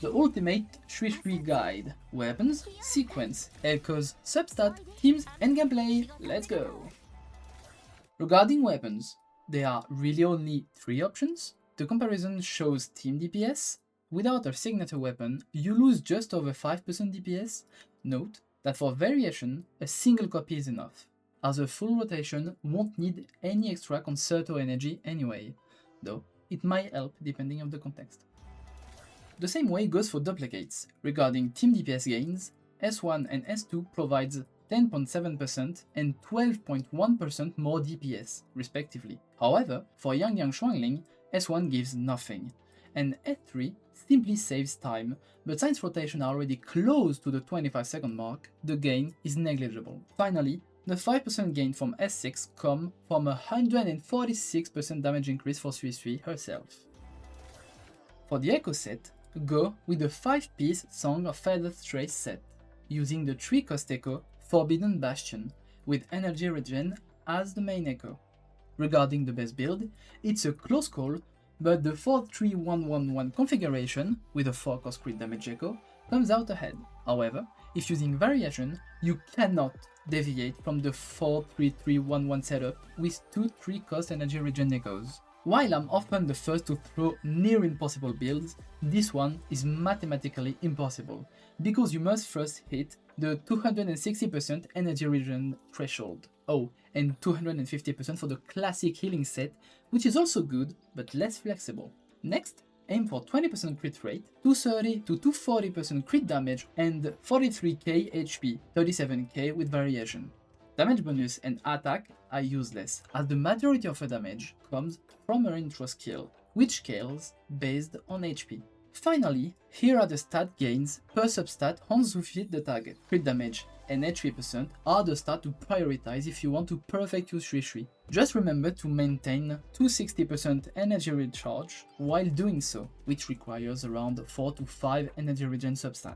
The ultimate Suisui guide. Weapons, sequence, echoes, substat, teams and gameplay. Let's go! Regarding weapons, there are really only 3 options. The comparison shows team DPS. Without a signature weapon, you lose just over 5% DPS. Note that for variation, a single copy is enough, as a full rotation won't need any extra concerto energy anyway, though it might help depending on the context. The same way goes for duplicates. Regarding team DPS gains, S1 and S2 provides 10.7% and 12.1% more DPS, respectively. However, for Yangyang Xuanling, S1 gives nothing, and S3 simply saves time, but since rotation are already close to the 25-second mark, the gain is negligible. Finally, the 5% gain from S6 come from a 146% damage increase for Suisui herself. For the echo set, go with the 5-piece Song of Feathered Trace set, using the 3-cost echo Forbidden Bastion, with energy regen as the main echo. Regarding the best build, it's a close call, but the 4-3-1-1-1 configuration, with a 4-cost crit damage echo, comes out ahead. However, if using variation, you cannot deviate from the 4-3-3-1-1 setup with 2 3-cost energy regen echoes. While I'm often the first to throw near impossible builds, this one is mathematically impossible, because you must first hit the 260% energy regen threshold. Oh, and 250% for the classic healing set, which is also good, but less flexible. Next, aim for 20% crit rate, 230 to 240% crit damage, and 43k HP, 37k with variation. Damage bonus and attack are useless, as the majority of her damage comes from her intro skill, which scales based on HP. Finally, here are the stat gains per substat once you hit the target. Crit damage and HP% are the stats to prioritize if you want to perfect your Suisui. Just remember to maintain 260% energy recharge while doing so, which requires around 4 to 5 energy regen substat.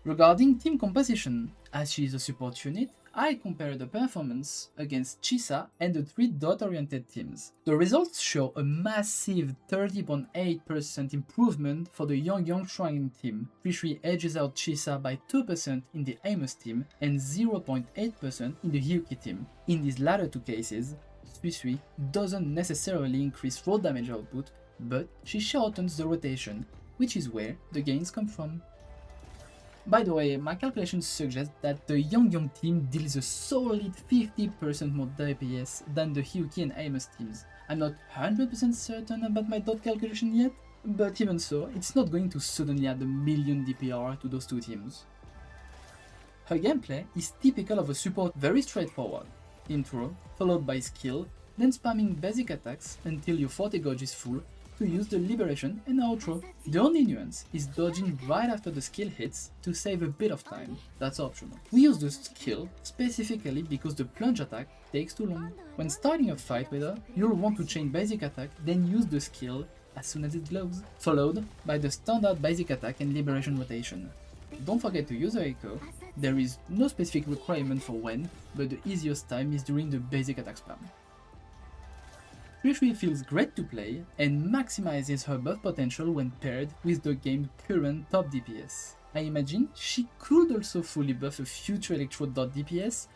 Regarding team composition, as she is a support unit, I compare the performance against Chisa and the 3 dot-oriented teams. The results show a massive 30.8% improvement for the Yangyang Shuang team. Suisui edges out Chisa by 2% in the Amos team and 0.8% in the Hyuki team. In these latter 2 cases, Suisui doesn't necessarily increase raw damage output, but she shortens the rotation, which is where the gains come from. By the way, my calculations suggest that the Yangyang team deals a solid 50% more DPS than the Hyuki and Amos teams. I'm not 100% certain about my dot calculation yet, but even so, it's not going to suddenly add a million DPR to those 2 teams. Her gameplay is typical of a support, very straightforward. Intro, followed by skill, then spamming basic attacks until your 40 gauge is full, to use the liberation and outro. The only nuance is dodging right after the skill hits to save a bit of time. That's optional. We use the skill specifically because the plunge attack takes too long. When starting a fight with her, you'll want to chain basic attack, then use the skill as soon as it glows, followed by the standard basic attack and liberation rotation. Don't forget to use her echo. There is no specific requirement for when, but the easiest time is during the basic attack spam. Suisui feels great to play and maximizes her buff potential when paired with the game's current top DPS. I imagine she could also fully buff a future Electrode DPS,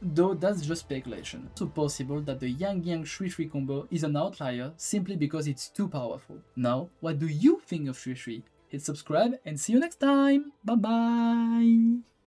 though that's just speculation. It's also possible that the Yangyang Suisui combo is an outlier simply because it's too powerful. Now, what do you think of Suisui? Hit subscribe and see you next time! Bye bye!